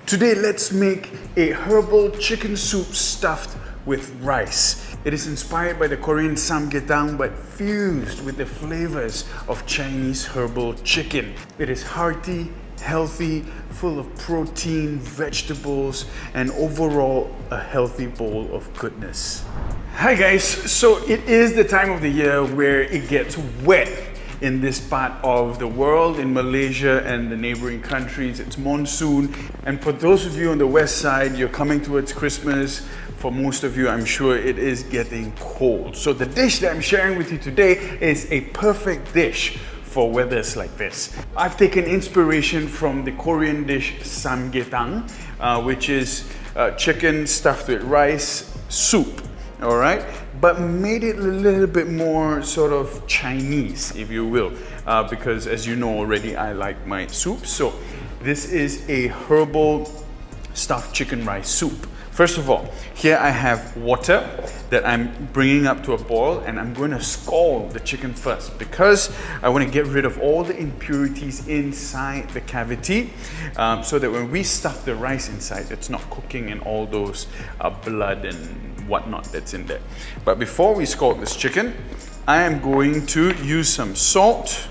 Today, let's make a herbal chicken soup stuffed with rice. It is inspired by the Korean Samgyetang but fused with the flavors of Chinese herbal chicken. It is hearty, healthy, full of protein, vegetables, and overall a healthy bowl of goodness. Hi guys, so it is the time of the year where it gets wet in this part of the world, in Malaysia and the neighboring countries. It's monsoon, and for those of you on the west side, you're coming towards Christmas. For most of you, I'm sure it is getting cold. So the dish that I'm sharing with you today is a perfect dish for weathers like this. I've taken inspiration from the Korean dish Samgyetang, which is chicken stuffed with rice soup, all right? But made it a little bit more sort of Chinese, if you will, because as you know already, I like my soup. So this is a herbal stuffed chicken rice soup. First of all, here I have water that I'm bringing up to a boil, and I'm going to scald the chicken first because I want to get rid of all the impurities inside the cavity, so that when we stuff the rice inside, it's not cooking in all those blood and whatnot that's in there. But before we scald this chicken, I am going to use some salt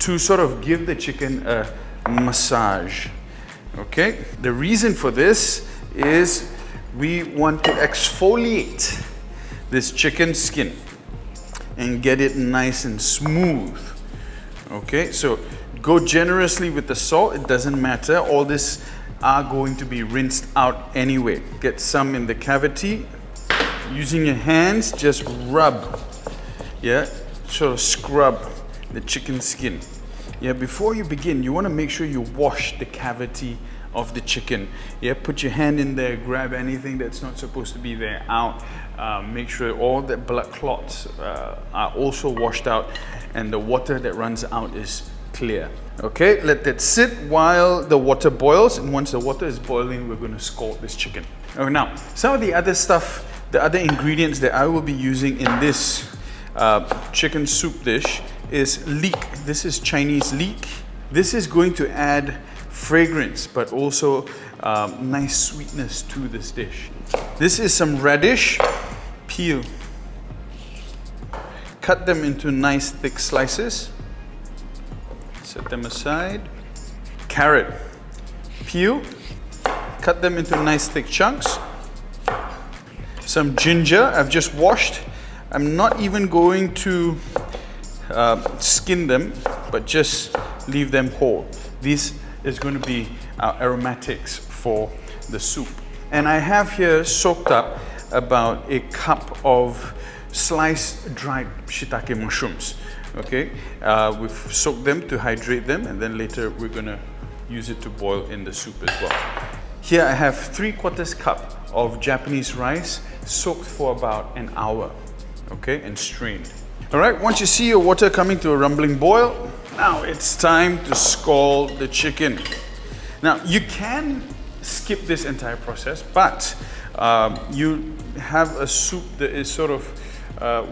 to sort of give the chicken a massage. Okay, the reason for this is we want to exfoliate this chicken skin and get it nice and smooth. Okay, so go generously with the salt, it doesn't matter. All this are going to be rinsed out anyway. Get some in the cavity. Using your hands, just rub, yeah, sort of scrub the chicken skin. Yeah, before you begin, you want to make sure you wash the cavity of the chicken. Yeah, put your hand in there, grab anything that's not supposed to be there out. Make sure all the blood clots are also washed out and the water that runs out is clear. Okay, let that sit while the water boils, and once the water is boiling, we're going to scald this chicken. Okay, now, some of the other stuff, the other ingredients that I will be using in this chicken soup dish is leek. This is Chinese leek. This is going to add fragrance, but also nice sweetness to this dish. This is some radish, peel. Cut them into nice thick slices. Set them aside. Carrot, peel. Cut them into nice thick chunks. Some ginger, I've just washed. I'm not even going to skin them, but just leave them whole. These is going to be our aromatics for the soup. And I have here soaked up about a cup of sliced dried Shitake mushrooms. Okay, we've soaked them to hydrate them, and then later we're going to use it to boil in the soup as well. Here I have 3/4 cup of Japanese rice soaked for about an hour, okay, and strained. All right, once you see your water coming to a rumbling boil, now it's time to scald the chicken. Now you can skip this entire process, but you have a soup that is sort of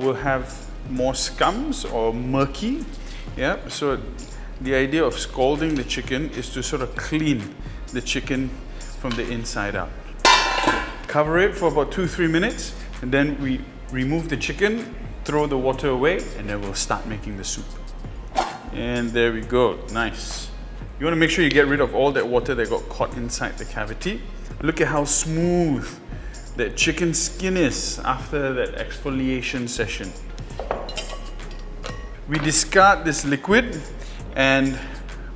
will have more scums or murky. Yeah, so the idea of scalding the chicken is to sort of clean the chicken from the inside out. Cover it for about 2-3 minutes, and then we remove the chicken, throw the water away, and then we'll start making the soup. And there we go, nice. You want to make sure you get rid of all that water that got caught inside the cavity. Look at how smooth that chicken skin is after that exfoliation session. We discard this liquid and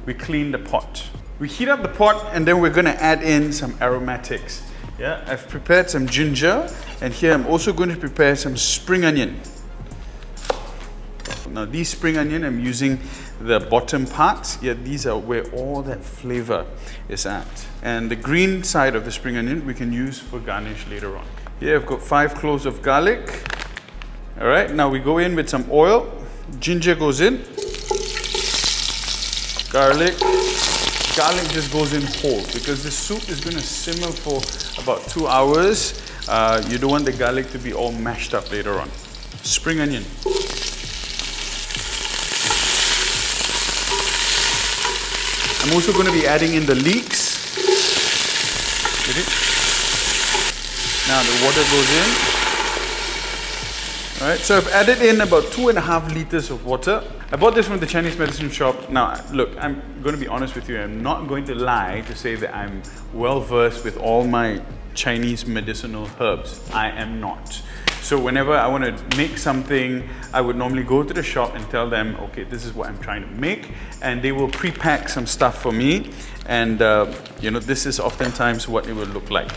we clean the pot. We heat up the pot, and then we're going to add in some aromatics. Yeah, I've prepared some ginger, and here I'm also going to prepare some spring onion. Now these spring onion, I'm using the bottom parts. Yeah, these are where all that flavor is at. And the green side of the spring onion we can use for garnish later on. Here I've got 5 cloves of garlic. All right, now we go in with some oil. Ginger goes in. Garlic just goes in whole because the soup is going to simmer for about 2 hours. You don't want the garlic to be all mashed up later on. Spring onion. I'm also going to be adding in the leeks. Ready? Now the water goes in. All right, so I've added in about 2.5 liters of water. I bought this from the Chinese medicine shop. Now, look, I'm going to be honest with you. I'm not going to lie to say that I'm well versed with all my Chinese medicinal herbs. I am not. So whenever I want to make something, I would normally go to the shop and tell them, okay, this is what I'm trying to make, and they will pre-pack some stuff for me, and you know, this is oftentimes what it will look like.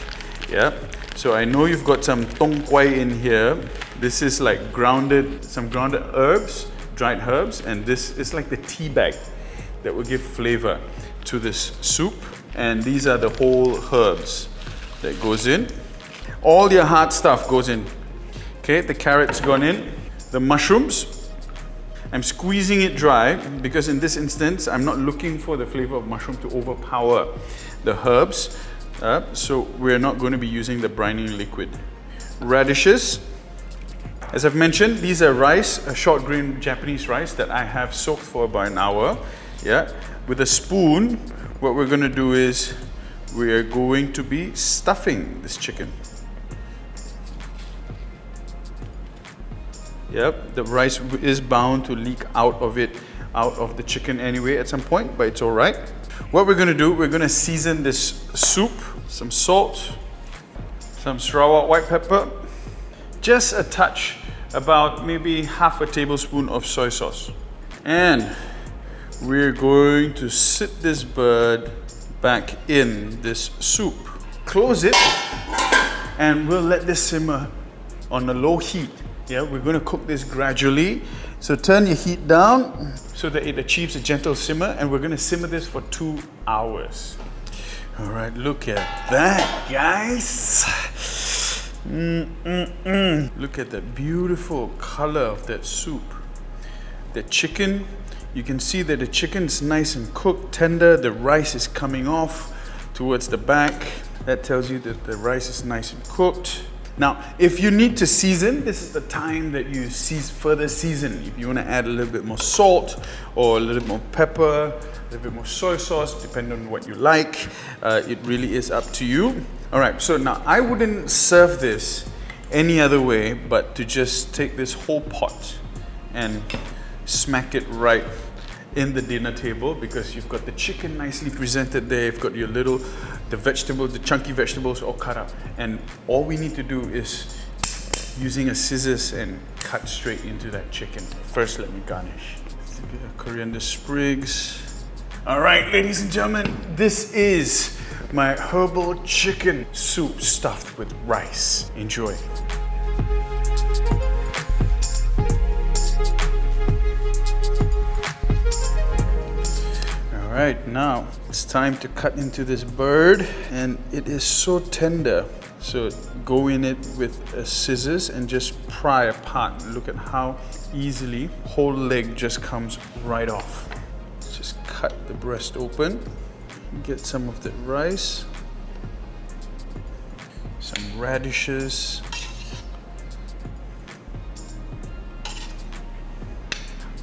Yeah. So I know you've got some tong quai in here. This is like some grounded herbs, dried herbs, and this is like the tea bag that will give flavor to this soup. And these are the whole herbs that goes in. All your hard stuff goes in. Okay, the carrot's gone in. The mushrooms, I'm squeezing it dry because in this instance, I'm not looking for the flavor of mushroom to overpower the herbs. So we're not going to be using the brining liquid. Radishes. As I've mentioned, these are rice, a short grain Japanese rice that I have soaked for about an hour. Yeah, with a spoon, what we're going to do is we are going to be stuffing this chicken. Yep, the rice is bound to leak out of the chicken anyway at some point, but it's all right. What we're going to do, we're going to season this soup, some salt, some Sarawak white pepper, just a touch, about maybe half a tablespoon of soy sauce. And we're going to sit this bird back in this soup. Close it, and we'll let this simmer on a low heat. Yeah, we're going to cook this gradually. So turn your heat down so that it achieves a gentle simmer, and we're going to simmer this for 2 hours. All right, look at that, guys. Look at the beautiful color of that soup. The chicken, you can see that the chicken's nice and cooked, tender. The rice is coming off towards the back. That tells you that the rice is nice and cooked. Now, if you need to season, this is the time that you further season. If you want to add a little bit more salt or a little bit more pepper, a little bit more soy sauce, depending on what you like, it really is up to you. All right, so now I wouldn't serve this any other way but to just take this whole pot and smack it right in the dinner table, because you've got the chicken nicely presented there, you've got your the chunky vegetables all cut up, and all we need to do is using a scissors and cut straight into that chicken. First, let me garnish. A bit of coriander sprigs. All right, ladies and gentlemen, this is my herbal chicken soup stuffed with rice. Enjoy. All right, now it's time to cut into this bird, and it is so tender. So go in it with a scissors and just pry apart. Look at how easily whole leg just comes right off. Just cut the breast open. Get some of the rice, some radishes,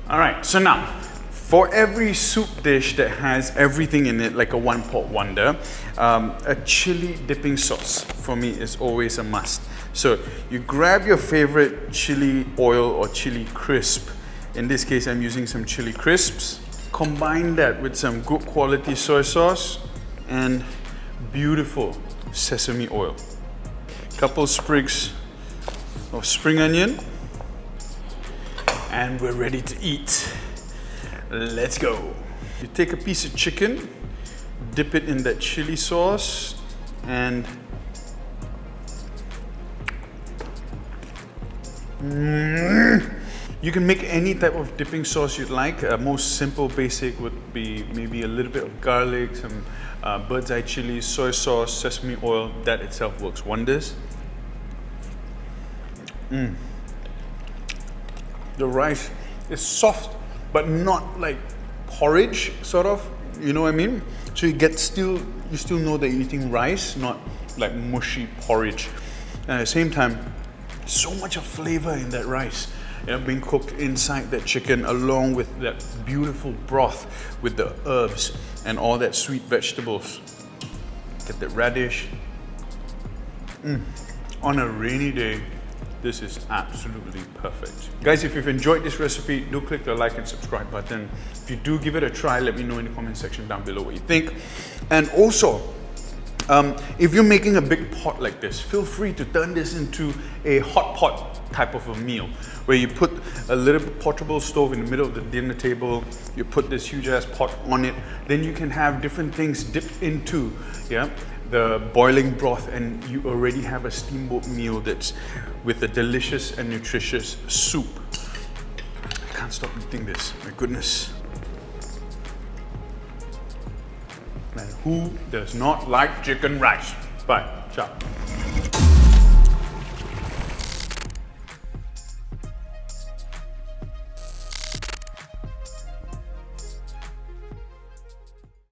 all right, so now for every soup dish that has everything in it, like a one pot wonder, a chili dipping sauce for me is always a must. So you grab your favorite chili oil or chili crisp. In this case, I'm using some chili crisps. Combine that with some good quality soy sauce and beautiful sesame oil. Couple sprigs of spring onion, and we're ready to eat. Let's go. You take a piece of chicken, dip it in that chili sauce, and you can make any type of dipping sauce you'd like. Most simple, basic would be maybe a little bit of garlic, some bird's eye chili, soy sauce, sesame oil. That itself works wonders. The rice is soft, but not like porridge, sort of. You know what I mean? So you still know that you're eating rice, not like mushy porridge. And at the same time, so much of flavor in that rice. Being cooked inside that chicken, along with that beautiful broth with the herbs and all that sweet vegetables. Get the radish, On a rainy day, this is absolutely perfect. Guys, if you've enjoyed this recipe, do click the like and subscribe button. If you do give it a try, let me know in the comment section down below what you think. And also, if you're making a big pot like this, feel free to turn this into a hot pot type of a meal, where you put a little portable stove in the middle of the dinner table, you put this huge ass pot on it, then you can have different things dipped into, yeah, the boiling broth, and you already have a steamboat meal that's with a delicious and nutritious soup. I can't stop eating this, my goodness. Man, who does not like chicken rice? Bye, ciao.